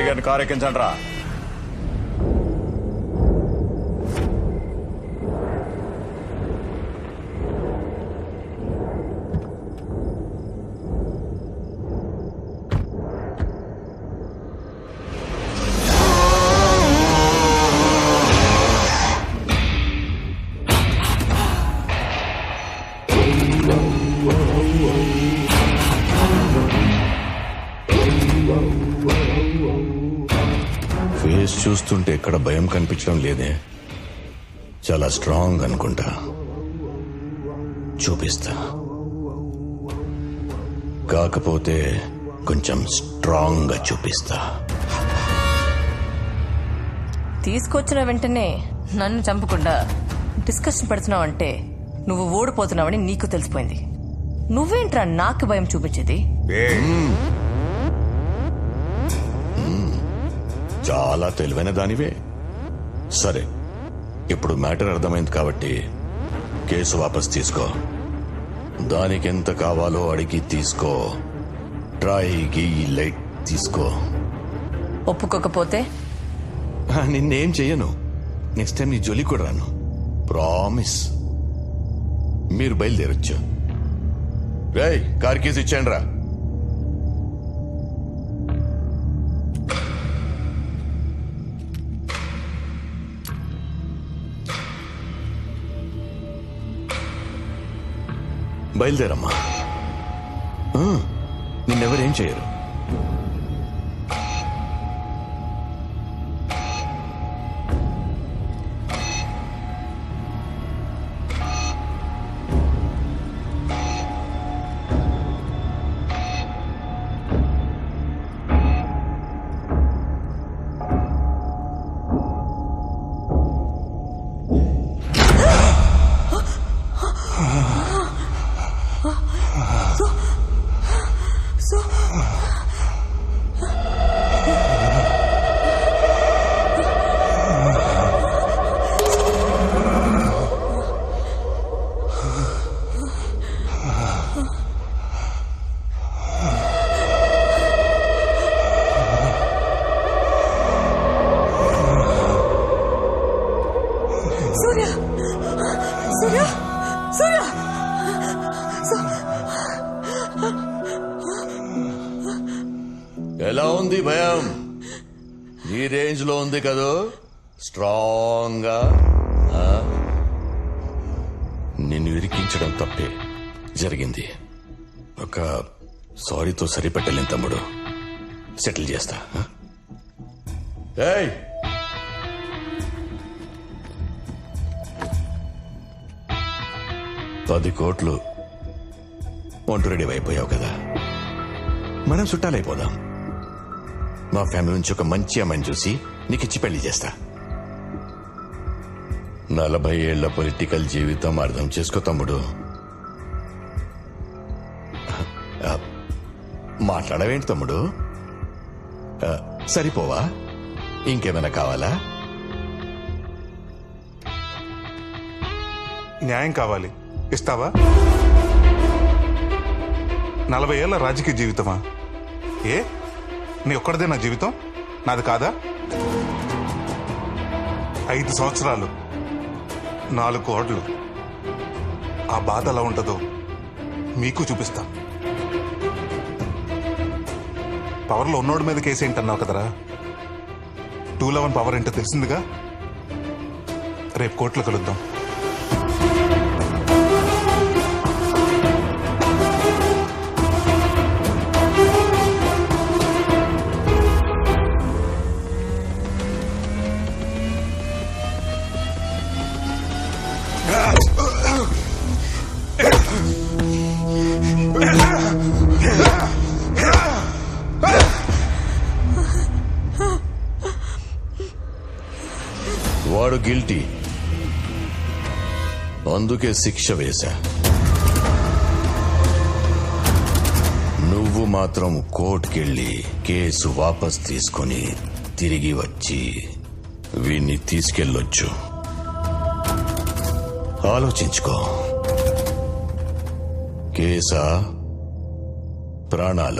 గారిని కారు ఎక్కించండి రా. ఫేస్ చూస్తుంటే ఎక్కడ భయం కనిపించడం లేదే. చాలా స్ట్రాంగ్ అనుకుంటా. చూపిస్తా. కాకపోతే కొంచెం స్ట్రాంగ్ గా చూపిస్తా. తీసుకొచ్చిన వెంటనే నన్ను చంపకుండా డిస్కషన్ పెడుతున్నావంటే నువ్వు ఓడిపోతున్నావని నీకు తెలిసిపోయింది. నువ్వేంట్రా నాకు భయం చూపించేది? చాలా తెలివైన దానివే. సరే, ఇప్పుడు మ్యాటర్ అర్థమైంది కాబట్టి కేసు వాపస్ తీసుకో. దానికి ఎంత కావాలో అడిగి తీసుకో. ట్రైకి ఈ లైట్ తీసుకో. ఒప్పుకోకపోతే నిన్నేం చెయ్యను. నెక్స్ట్ టైం నీ జోలి కూడా రాను. ప్రామిస్. మీరు బయలుదేరొచ్చు. రేయ్, కార్ కేసు ఇచ్చాను రా. బయలుదేరమ్మా. నిన్నెవరేం చేయరు. ఎలా ఉంది భయం? ఈ రేంజ్ లో ఉంది కదూ. స్ట్రాంగ్ గా. నిన్ను ఇరికించడం తప్పే జరిగింది. ఒక సారీతో సరిపెట్టలేని తమ్ముడు. సెటిల్ చేస్తా. ఏయ్, 10 కోట్లు వంట రెడీ అయిపోయావు కదా. మనం చుట్టాలైపోదాం. మా ఫ్యామిలీ నుంచి ఒక మంచి అమ్మాయిని చూసి నీకిచ్చి పెళ్లి చేస్తా. 40 ఏళ్ల పొలిటికల్ జీవితం అర్థం చేసుకో తమ్ముడు. మాట్లాడవేంటి తమ్ముడు? సరిపోవా? ఇంకేమైనా కావాలా? న్యాయం కావాలి. ఇస్తావా? 40 ఏళ్ల రాజకీయ జీవితమా? నీ ఒక్కడిదే నా జీవితం? నాది కాదా? 5 సంవత్సరాలు, 4 కోట్లు. ఆ బాధ ఎలా ఉంటుందో మీకు చూపిస్తా. పవర్లో ఉన్నోడి మీద కేసు ఏంటన్నావు కదరా. 211 పవర్ ఏంటో తెలిసిందిగా. రేపు కోర్టులో కలుద్దాం. వాడు గిల్టీ, అందుకే శిక్ష వేశా. నువ్వు మాత్రం కోర్టుకెళ్ళి కేసు వాపస్ తీసుకొని తిరిగి వచ్చి వీణ్ణి తీసుకెళ్ళొచ్చు. ఆలోచించుకో. కేసా, ప్రాణాల?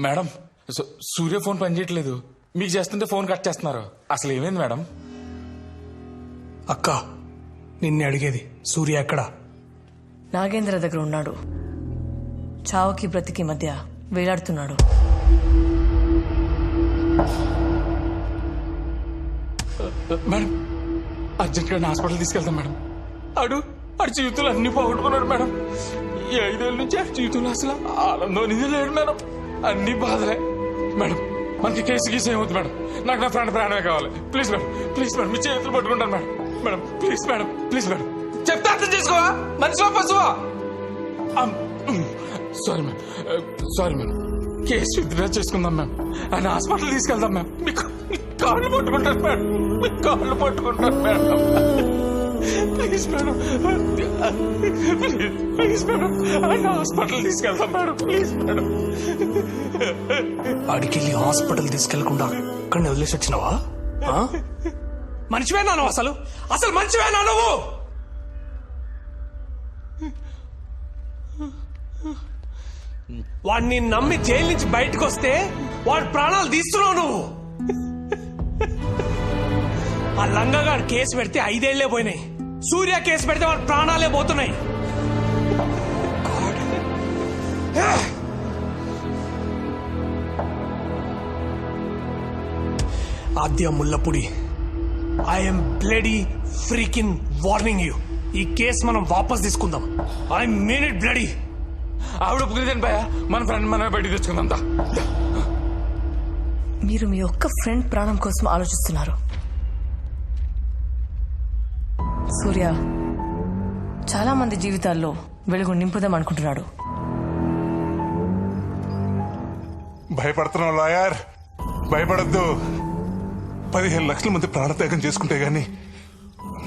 మేడం సూర్య ఫోన్ పనిచేయట్లేదు. మీకు చేస్తుంటే ఫోన్ కట్ చేస్తున్నారు. అసలు ఏమైంది మేడం? అక్క నిన్నే అడిగేది, సూర్య ఎక్కడా? నాగేంద్ర దగ్గర ఉన్నాడు. చావుకి బ్రతికి మధ్య వేలాడుతున్నాడు. మేడం అర్జెంట్ గా హాస్పిటల్ తీసుకెళ్తాం మేడం. ఆడు జీవితంలో అన్ని పోగొట్టుకున్నాడు మేడం. ఈ 5 ఏళ్ళ నుంచి ఆడి జీవితంలో అసలు ఆనందం అనేది లేడు మేడం. అన్ని బాధలే మేడం. మనకి కేసు గీసు ఏమవుతుంది మేడం? నాకు నా ప్రాణమే కావాలి. ప్లీజ్ మేడం, ప్లీజ్ మేడం, మీ చేతులు పట్టుకుంటాను madam. Madam please madam, please madam, చెప్తే అర్థం చేసుకోవా? మనిషివా పశువా? Sorry madam, sorry madam. Case withdraw చేసుకుందాం మ్యామ్. ఆయన హాస్పిటల్ తీసుకెళ్దాం మ్యామ్. మీకు కాళ్ళు పట్టుకుంటాను మేడం, మీకు కాళ్ళు పట్టుకుంటాను madam. Please madam, please madam, ఆయన హాస్పిటల్ తీసుకెళ్దాం మేడం. Please madam. ఆడికెళ్ళి హాస్పిటల్ తీసుకెళ్లకుండా అక్కడిని వదిలేసి వచ్చినావా? మనిషివేనా నువ్వు? అసలు మనిషివేనా నువ్వు? వాడిని నమ్మి జైలు నుంచి బయటకు వస్తే వాడి ప్రాణాలు తీస్తున్నావు నువ్వు. ఆ లంగగాడు కేసు పెడితే 5 ఏళ్లే పోయినాయి. సూర్య కేసు పెడితే వాడి ప్రాణాలే పోతున్నాయి. Aadya Mullapudi, I'm bloody freaking warning you. ఈ కేసు మనం వాపస్ తీసుకుందాం. I mean it bloody. ఆవిడ ఒప్పుకుందని భయ, మన ఫ్రెండ్ మనమే బయటికి తెచ్చుకుందాం. మీరు మీ ఒక్క ఫ్రెండ్ ప్రాణం కోసం ఆలోచిస్తున్నారు. సూర్య చాలా మంది జీవితాల్లో వెలుగు నింపుదాం అనుకుంటున్నాడు. భయపడుతున్నావు లాయర్, భయపడద్దు. 15 లక్షల మంది ప్రాణత్యాగం చేసుకుంటే గాని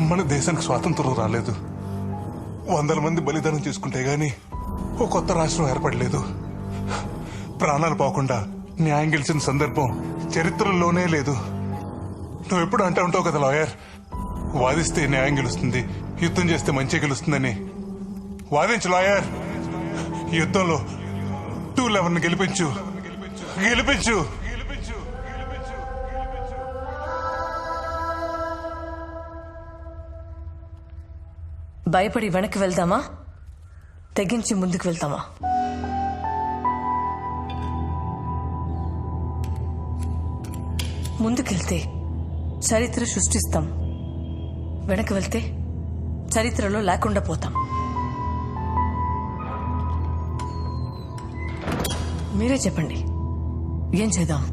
మన దేశానికి స్వాతంత్రం రాలేదు. 100 మంది బలిదానం చేసుకుంటే గాని ఓ కొత్త రాష్ట్రం ఏర్పడలేదు. ప్రాణాలు పోకుండా న్యాయం గెలిచిన సందర్భం చరిత్రలోనే లేదు. నువ్వు ఎప్పుడు అంటూ ఉంటావు కదా లాయర్, వాదిస్తే న్యాయం గెలుస్తుంది, యుద్ధం చేస్తే మంచి గెలుస్తుందని. వాదించు లాయర్, యుద్ధంలో 211 గెలిపించు, గెలిపించు. భయపడి వెనక్కి వెళ్తామా, తెగించి ముందుకు వెళ్తామా? ముందుకెళ్తే చరిత్ర సృష్టిస్తాం, వెనక్కి వెళ్తే చరిత్రలో లేకుండా పోతాం. మీరే చెప్పండి, ఏం చేద్దాం?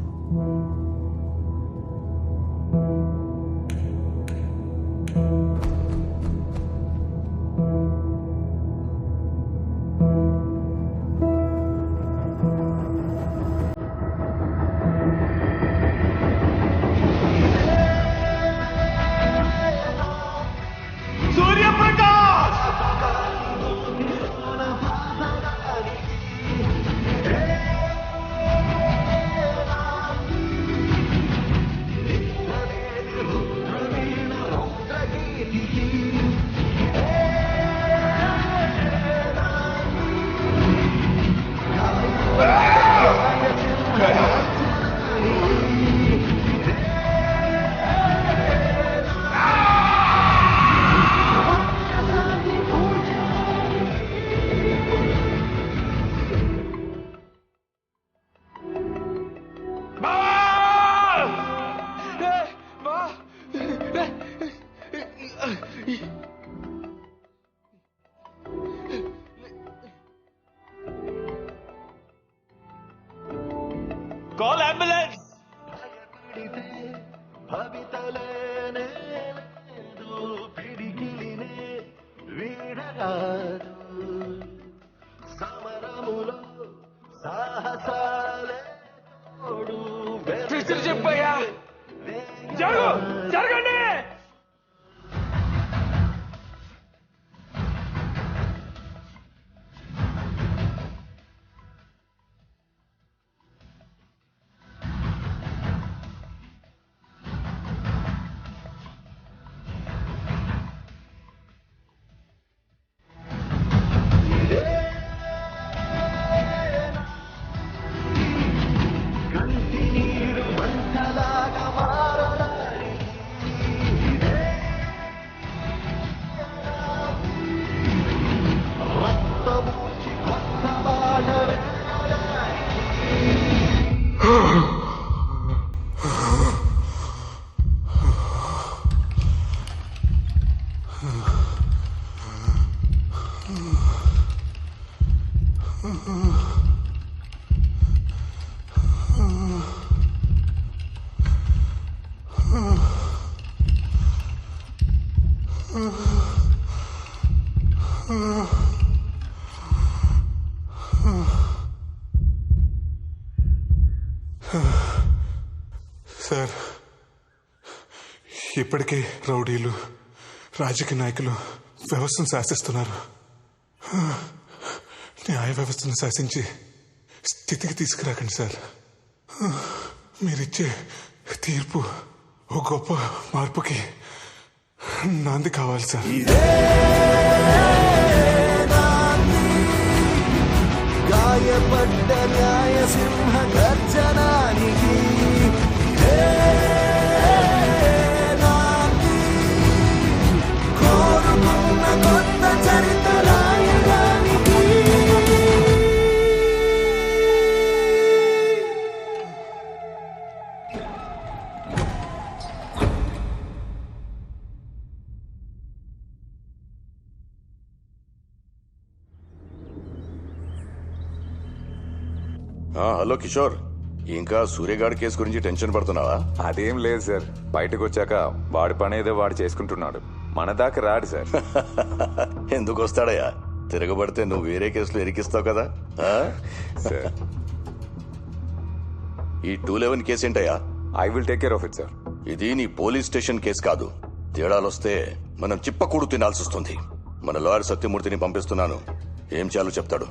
Call ambulance! చెప్పయ్యా, జరగండి. సార్, ఇప్పటికే రౌడీలు రాజకీయ నాయకులు వ్యవస్థను శాసిస్తున్నారు. న్యాయ వ్యవస్థను శాసించి స్థితికి తీసుకురాకండి సార్. మీరిచ్చే తీర్పు ఓ గొప్ప మార్పుకి నాంది కావాలి సార్. గాయపడ్డ న్యాయ సింహ గర్జనానికి కోరుకున్న కొత్త చరిత్ర రాయడానికి. హలో కిషోర్, ఇంకా సూర్యగాడి కేసు గురించి టెన్షన్ పడుతున్నావా? అదేం లేదు సార్. బయటకు వచ్చాక వాడి పని ఏదో వాడు చేసుకుంటున్నాడు. మన దాకా రాడు సార్. ఎందుకు వస్తాడయ్యా? తిరగబడితే నువ్వు వేరే కేసులో ఇరికిస్తావు కదా. సార్, ఈ 211 కేసు ఏంటయ్యా? I will take care of it sir. ఇది నీ పోలీస్ స్టేషన్ కేసు కాదు. తేడాలొస్తే మనం చిప్పకూడు తినాల్సి వస్తుంది. మన లాయర్ సత్యమూర్తిని పంపిస్తున్నాను. ఏం చేయాలో చెప్తాడు.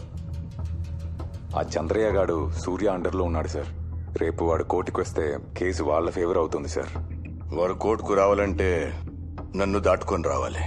ఆ చంద్రయ్య గాడు సూర్య అండర్లో ఉన్నాడు సార్. రేపు వాడు కోర్టుకు వస్తే కేసు వాళ్ళ ఫేవర్ అవుతుంది సార్. వారు కోర్టుకు రావాలంటే నన్ను దాటుకొని రావాలి.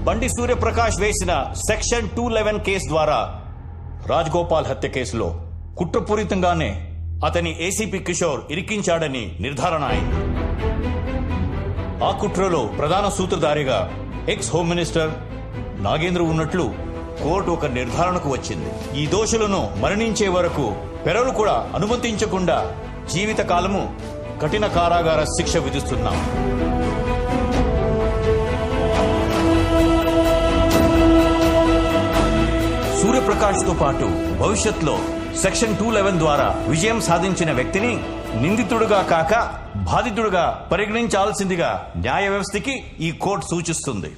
బండి సూర్యప్రకాష్ వేసిన సెక్షన్ 211 కేసు ద్వారా రాజ్గోపాల్ హత్య కేసులో కుట్రపూరితంగానే అతని ఏసీపీ కిషోర్ ఇరికించాడని నిర్ధారణ అయింది. ఆ కుట్రలో ప్రధాన సూత్రధారిగా ఎక్స్ హోమ్ మినిస్టర్ నాగేంద్ర ఉన్నట్లు కోర్టు ఒక నిర్ధారణకు వచ్చింది. ఈ దోషులను మరణించే వరకు పెరలు కూడా అనుమతించకుండా జీవితకాలము కఠిన కారాగార శిక్ష విధిస్తున్నాం. సూర్యప్రకాష్ తో పాటు భవిష్యత్తులో సెక్షన్ 211 ద్వారా విజయం సాధించిన వ్యక్తిని నిందితుడుగా కాక బాధితుడుగా పరిగణించాల్సిందిగా న్యాయ వ్యవస్థకి ఈ కోర్టు సూచిస్తుంది.